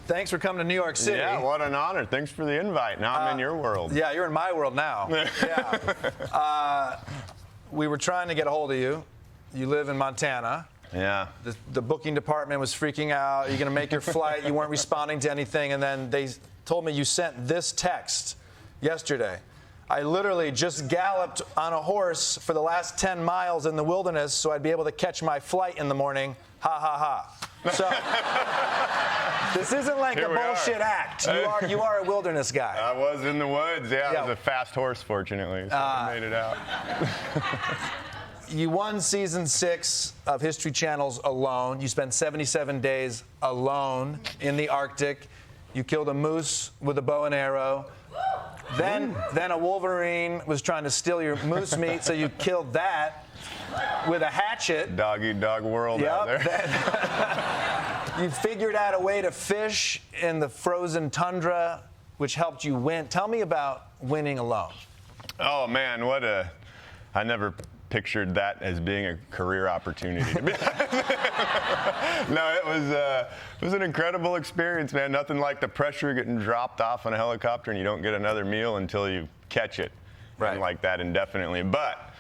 thanks for coming to New York City. Yeah, what an honor. Thanks for the invite. Now I'm in your world. Yeah, you're in my world now. Yeah. We were trying to get a hold of you. You live in Montana. Yeah. The booking department was freaking out. You're going to make your flight. You weren't responding to anything. And then they told me you sent this text yesterday. I literally just galloped on a horse for the last 10 miles in the wilderness so I'd be able to catch my flight in the morning. Ha, ha, ha. So this isn't like a bullshit act. You are a wilderness guy. I was in the woods. Yeah, I was a fast horse, fortunately, so I made it out. You won season 6 of History Channel's Alone. You spent 77 days alone in the Arctic. You killed a moose with a bow and arrow. Then a wolverine was trying to steal your moose meat, so you killed that with a hatchet. Dog eat dog world out there. You figured out a way to fish in the frozen tundra, which helped you win. Tell me about winning alone. Oh man, I never pictured that as being a career opportunity. No, it was an incredible experience, man. Nothing like the pressure of getting dropped off on a helicopter and you don't get another meal until you catch it. Right. And like that indefinitely. But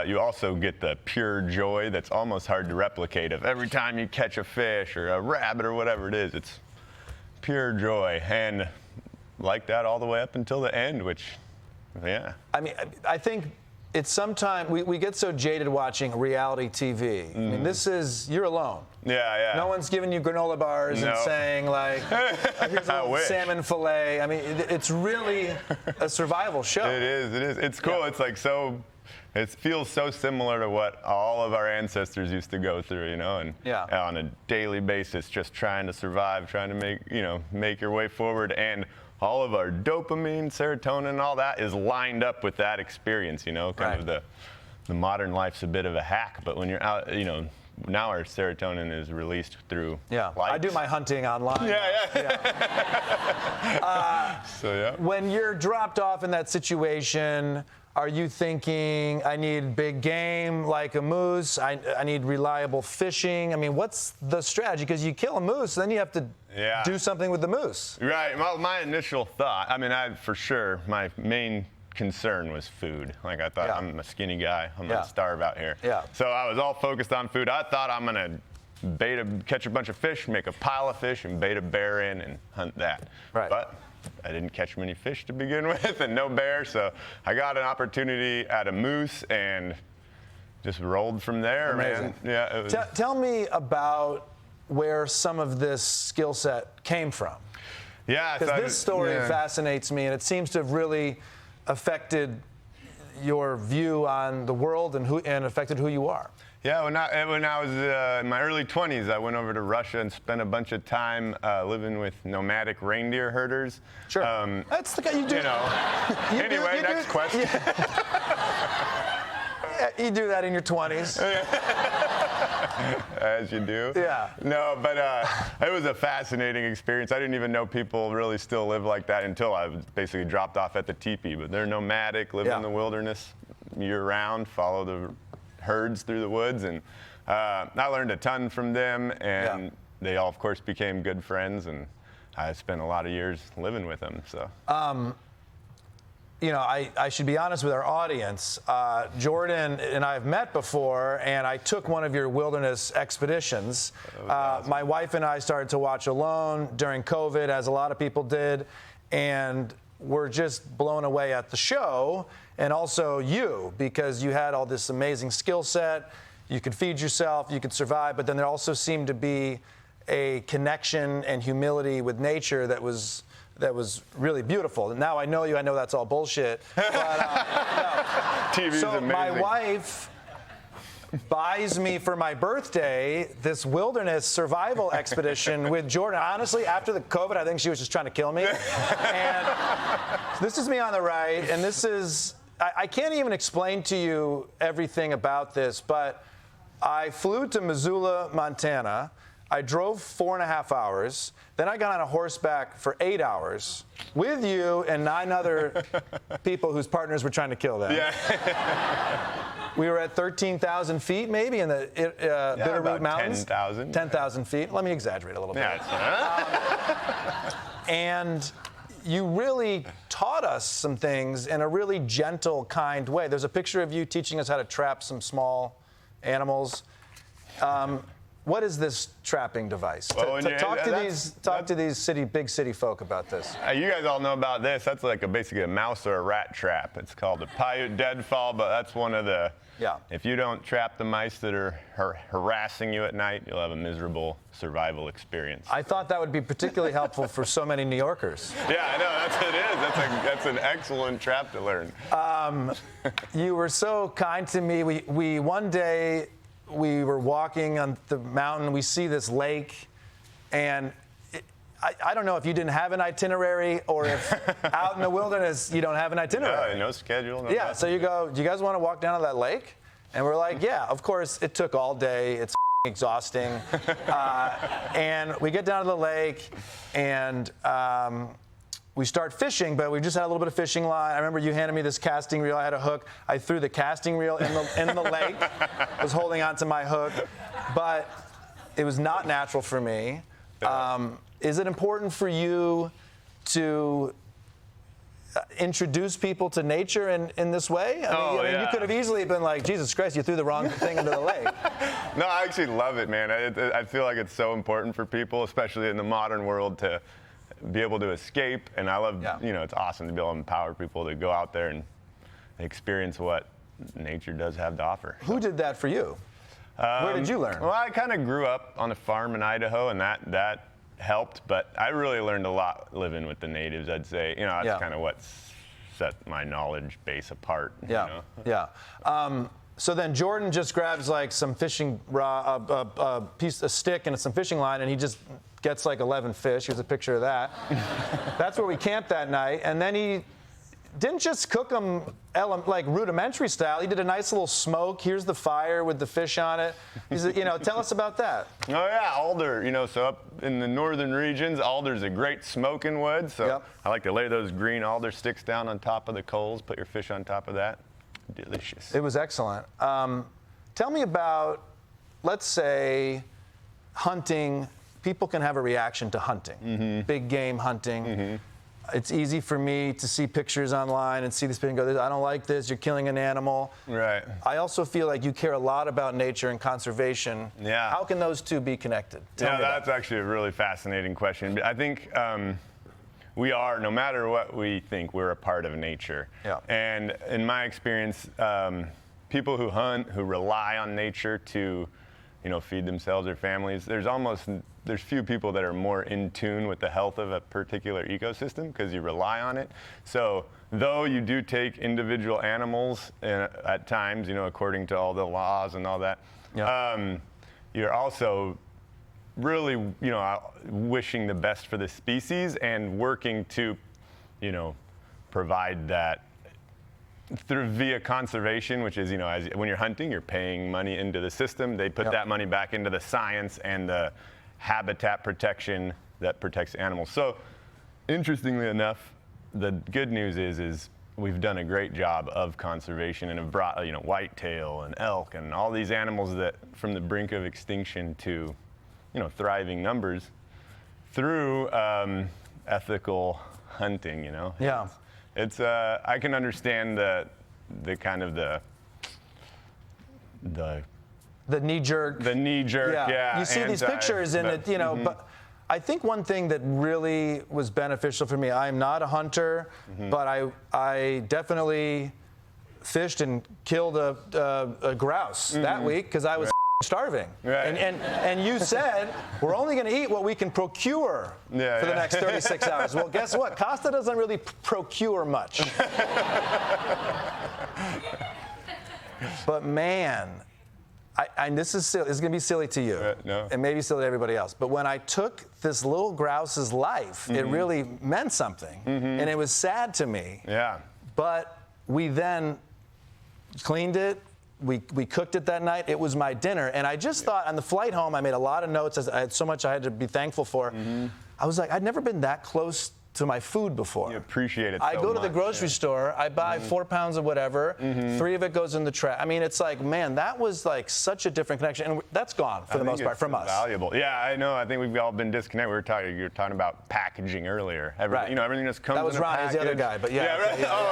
you also get the pure joy that's almost hard to replicate of every time you catch a fish or a rabbit or whatever it is. It's pure joy. And like that all the way up until the end, which, yeah. I mean, I think it's sometimes we get so jaded watching reality TV. I mean, you're alone. Yeah. No one's giving you granola bars and saying, like, here's a little salmon fillet. I mean, it's really a survival show. It is. It's cool. Yeah. It's like it feels so similar to what all of our ancestors used to go through, and on a daily basis, just trying to survive, trying to make your way forward. And all of our dopamine, serotonin, all that is lined up with that experience, kind of the modern life's a bit of a hack, but when you're out, now our serotonin is released through light. I do my hunting online. So when you're dropped off in that situation, are you thinking, I need big game like a moose, I need reliable fishing? I mean, what's the strategy? Because you kill a moose, then you have to do something with the moose. Right. Well, my initial thought, for sure, my main concern was food. Like, I thought, I'm a skinny guy, I'm going to starve out here. Yeah. So I was all focused on food. I thought I'm going to catch a bunch of fish, make a pile of fish, and bait a bear in and hunt that. Right. But I didn't catch many fish to begin with and no bear, so I got an opportunity at a moose and just rolled from there. Amazing. Man. Yeah. It was... Tell me about where some of this skill set came from. Yeah. Because this story fascinates me, and it seems to have really affected your view on the world and affected who you are. Yeah, when I was in my early 20s, I went over to Russia and spent a bunch of time living with nomadic reindeer herders. Sure. That's the guy you do. Anyway, next question. You do that in your 20s. As you do. Yeah. No, but it was a fascinating experience. I didn't even know people really still live like that until I was basically dropped off at the teepee. But they're nomadic, live in the wilderness year-round, follow the herds through the woods, and I learned a ton from them, and they all, of course, became good friends, and I spent a lot of years living with them. So, I should be honest with our audience. Jordan and I have met before, and I took one of your wilderness expeditions. Awesome. My wife and I started to watch Alone during COVID, as a lot of people did, and we're just blown away at the show. And also you, because you had all this amazing skill set, you could feed yourself, you could survive, but then there also seemed to be a connection and humility with nature that was really beautiful. And now I know you, I know that's all bullshit. But, TV's so amazing. My wife buys me for my birthday this wilderness survival expedition with Jordan. Honestly, after the COVID, I think she was just trying to kill me. And this is me on the right, and this is, I can't even explain to you everything about this, but I flew to Missoula, Montana. I drove 4.5 hours. Then I got on a horseback for 8 hours with you and 9 other people whose partners were trying to kill them. Yeah. We were at 13,000 feet, maybe, in the Bitterroot Mountains. 10,000. 10,000 feet. Let me exaggerate a little bit. Yeah, And you really taught us some things in a really gentle, kind way. There's a picture of you teaching us how to trap some small animals. What is this trapping device? Well, talk to these big city folk about this. You guys all know about this. That's like basically a mouse or a rat trap. It's called a Paiute deadfall, but that's one of the. Yeah. If you don't trap the mice that are harassing you at night, you'll have a miserable survival experience. I thought that would be particularly helpful for so many New Yorkers. Yeah, I know. That's what it is. That's an excellent trap to learn. You were so kind to me. We one day we were walking on the mountain. We see this lake, and I don't know if you didn't have an itinerary or if out in the wilderness you don't have an itinerary. No schedule. No yeah, nothing. so you go, do you guys want to walk down to that lake? And we're like, yeah, of course. It took all day. It's exhausting. And we get down to the lake, and we start fishing, but we just had a little bit of fishing line. I remember you handed me this casting reel. I had a hook. I threw the casting reel in the lake. I was holding on to my hook, but it was not natural for me. Is it important for you to introduce people to nature in this way? I mean, you could have easily been like, Jesus Christ, you threw the wrong thing into the lake. No, I actually love it, man. I feel like it's so important for people, especially in the modern world, to be able to escape. And I love, it's awesome to be able to empower people to go out there and experience what nature does have to offer. Who did that for you? Where did you learn? Well, I kind of grew up on a farm in Idaho, and that helped, but I really learned a lot living with the natives, I'd say. That's kind of what set my knowledge base apart. So then Jordan just grabs like some fishing rod, a stick and some fishing line, and he just gets like 11 fish. Here's a picture of that. That's where we camped that night. And then he didn't just cook them like rudimentary style. He did a nice little smoke. Here's the fire with the fish on it. Tell us about that. Oh yeah, alder. So up in the northern regions, alder's a great smoking wood. So I like to lay those green alder sticks down on top of the coals. Put your fish on top of that. Delicious. It was excellent. Tell me about, let's say, hunting. People can have a reaction to hunting, big game hunting. It's easy for me to see pictures online and see this picture and go, I don't like this, you're killing an animal. Right. I also feel like you care a lot about nature and conservation. Yeah. How can those two be connected? Tell me that's actually a really fascinating question. I think we are, no matter what we think, we're a part of nature. Yeah. And in my experience, people who hunt, who rely on nature to feed themselves or families, there's few people that are more in tune with the health of a particular ecosystem because you rely on it. So though you do take individual animals at times, according to all the laws and all that, you're also really, wishing the best for the species and working to, provide that via conservation, which is, when you're hunting, you're paying money into the system. They put that money back into the science and the habitat protection that protects animals. So, interestingly enough, the good news is we've done a great job of conservation and have brought, whitetail and elk and all these animals that from the brink of extinction to, thriving numbers through ethical hunting. Yeah. It's I can understand the kind of the knee-jerk. The knee-jerk, yeah. You see these pictures in it, but I think one thing that really was beneficial for me, I'm not a hunter, but I definitely fished and killed a grouse that week because I was starving. Right. And you said, we're only going to eat what we can procure for the next 36 hours. Well, guess what? Kosta doesn't really procure much. But man, this is silly. This is going to be silly to you. And maybe silly to everybody else. But when I took this little grouse's life, it really meant something. And it was sad to me. Yeah. But we then cleaned it. We cooked it that night. It was my dinner. And I just thought on the flight home, I made a lot of notes. I had so much I had to be thankful for. I was like, I'd never been that close to my food before. You appreciate it I so go to the much, grocery store, I buy 4 pounds of whatever, 3 of it goes in the trash. I mean, it's like, man, that was like such a different connection. And that's gone for the most part from us. Valuable. Yeah, I know. I think we've all been disconnected. You were talking about packaging earlier. Right. You know, everything just comes that was in a Ronny, the other guy, but yeah. Yeah,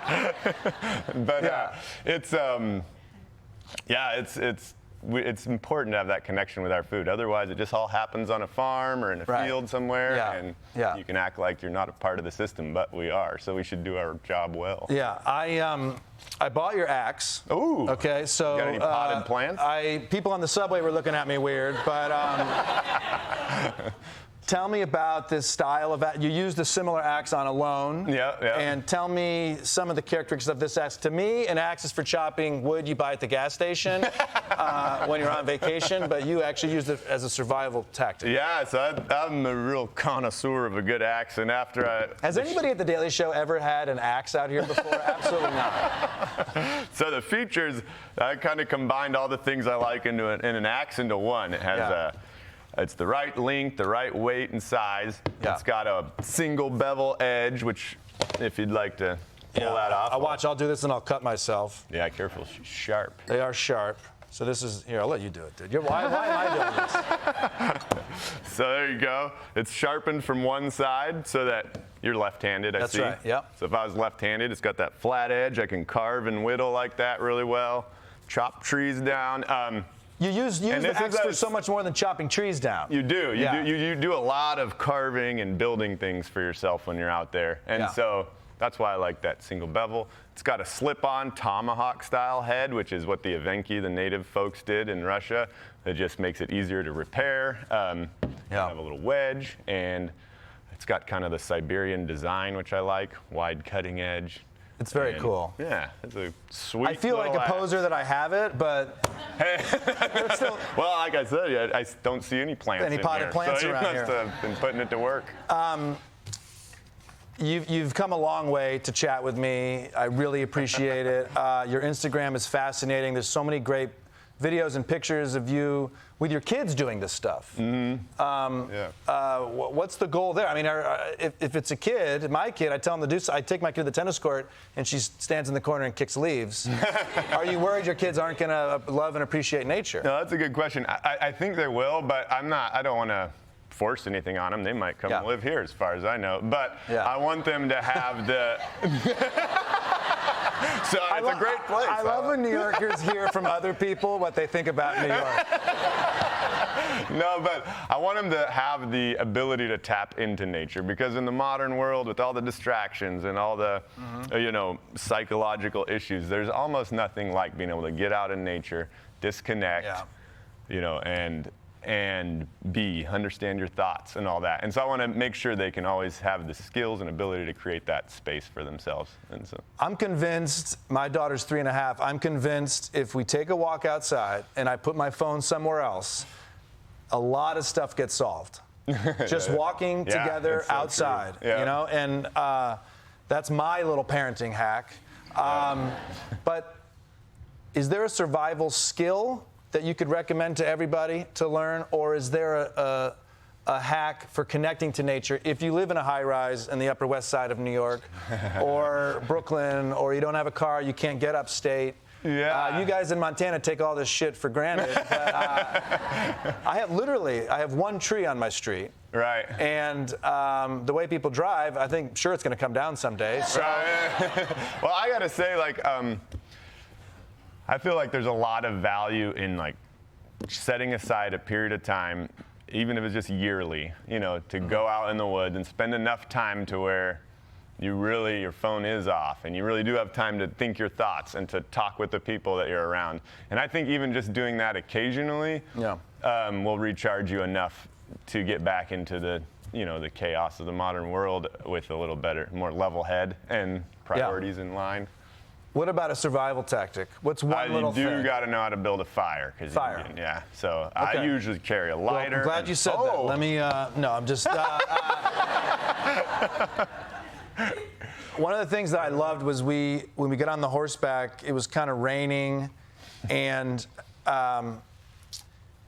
right. But it's important to have that connection with our food. Otherwise, it just all happens on a farm or in a field somewhere, and you can act like you're not a part of the system, but we are. So we should do our job well. Yeah, I bought your axe. Ooh. Okay, so you got any potted plants? People on the subway were looking at me weird, but tell me about this style of axe. You used a similar axe on Alone. Yeah. And tell me some of the characteristics of this axe. To me, an axe is for chopping wood you buy at the gas station when you're on vacation, but you actually used it as a survival tactic. Yeah, so I'm a real connoisseur of a good axe, and Has anybody at The Daily Show ever had an axe out here before? Absolutely not. So the features, I kind of combined all the things I like in an axe into one. It has it's the right length, the right weight and size. Yeah. It's got a single bevel edge, which, if you'd like to pull that off. I'll do this and I'll cut myself. Yeah, careful. She's sharp. They are sharp. So this is, here, I'll let you do it, dude. Why am I doing this? So there you go. It's sharpened from one side so that you're left-handed, I see. That's right, yep. So if I was left-handed, it's got that flat edge. I can carve and whittle like that really well. Chop trees down. You use the axe for so much more than chopping trees down. You do. You do a lot of carving and building things for yourself when you're out there. And so that's why I like that single bevel. It's got a slip-on tomahawk-style head, which is what the Evenki, the native folks, did in Russia. It just makes it easier to repair. You have a little wedge, and it's got kind of the Siberian design, which I like, wide cutting edge. It's very cool. Yeah, it's a sweet. I feel like a poser that I have it, but still. Well, like I said, I don't see any plants. Any potted plants around here. So you must have been putting it to work. You've come a long way to chat with me. I really appreciate it. Your Instagram is fascinating. There's so many great videos and pictures of you with your kids doing this stuff. What's the goal there? I mean, if it's a kid, my kid, I tell him to do. I take my kid to the tennis court, and she stands in the corner and kicks leaves. Are you worried your kids aren't going to love and appreciate nature? No, that's a good question. I think they will, but I'm not. I don't want to force anything on them. They might come and live here, as far as I know. But I want them to have the. So it's a great place. I love when New Yorkers hear from other people what they think about New York. No, but I want them to have the ability to tap into nature, because in the modern world, with all the distractions and all the, psychological issues, there's almost nothing like being able to get out in nature, disconnect, and understand your thoughts and all that. And so I want to make sure they can always have the skills and ability to create that space for themselves. And so I'm convinced, my daughter's 3.5, I'm convinced if we take a walk outside and I put my phone somewhere else, a lot of stuff gets solved. Just walking together outside, and that's my little parenting hack. But is there a survival skill that you could recommend to everybody to learn, or is there a hack for connecting to nature if you live in a high-rise in the Upper West Side of New York or Brooklyn, or you don't have a car, you can't get upstate? You guys in Montana take all this shit for granted. But, I have one tree on my street. Right. And the way people drive, I think sure it's going to come down someday. So. Right. Well, I got to say, I feel like there's a lot of value in setting aside a period of time, even if it's just yearly, to go out in the woods and spend enough time to where your phone is off, and you really do have time to think your thoughts and to talk with the people that you're around. And I think even just doing that occasionally will recharge you enough to get back into the chaos of the modern world with a little better, more level head and priorities in line. What about a survival tactic? What's one little thing? You do got to know how to build a fire. Fire. So I usually carry a lighter. Well, I'm glad you said that. Let me, no, I'm just. One of the things that I loved was when we got on the horseback, it was kind of raining, and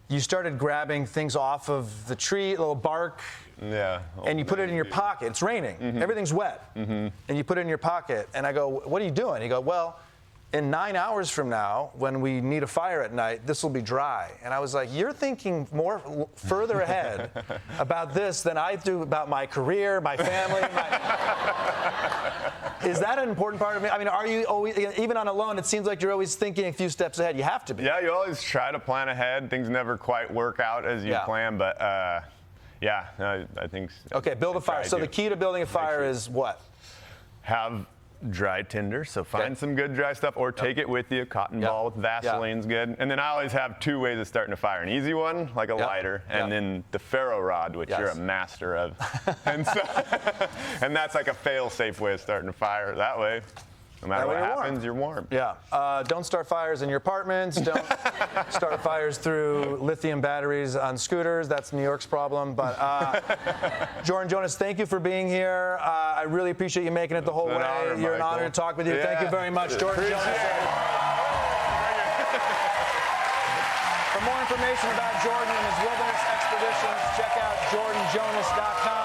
you started grabbing things off of the tree, a little bark. Yeah. And you put it in your pocket. It's raining. Everything's wet. And you put it in your pocket. And I go, what are you doing? He go, well, in 9 hours from now, when we need a fire at night, this will be dry. And I was like, you're thinking further ahead about this than I do about my career, my family. Is that an important part of me? I mean, are you always, even on a loan, it seems like you're always thinking a few steps ahead. You have to be. Yeah, you always try to plan ahead. Things never quite work out as you plan, but yeah, I think so. Okay, build a fire. So the key to building a fire is what? Have dry tinder, so find some good dry stuff, or take it with you. Cotton ball with Vaseline's good. And then I always have 2 ways of starting a fire. An easy one, like a lighter, and then the ferro rod, which you're a master of. And so, and that's like a fail-safe way of starting a fire. That way, no matter what happens, you're warm. Yeah. Don't start fires in your apartments. Don't start fires through lithium batteries on scooters. That's New York's problem. But Jordan Jonas, thank you for being here. I really appreciate you making it the whole way. You're an honor to talk with you. Thank you very much, Jordan Jonas. For more information about Jordan and his wilderness expeditions, check out jordanjonas.com.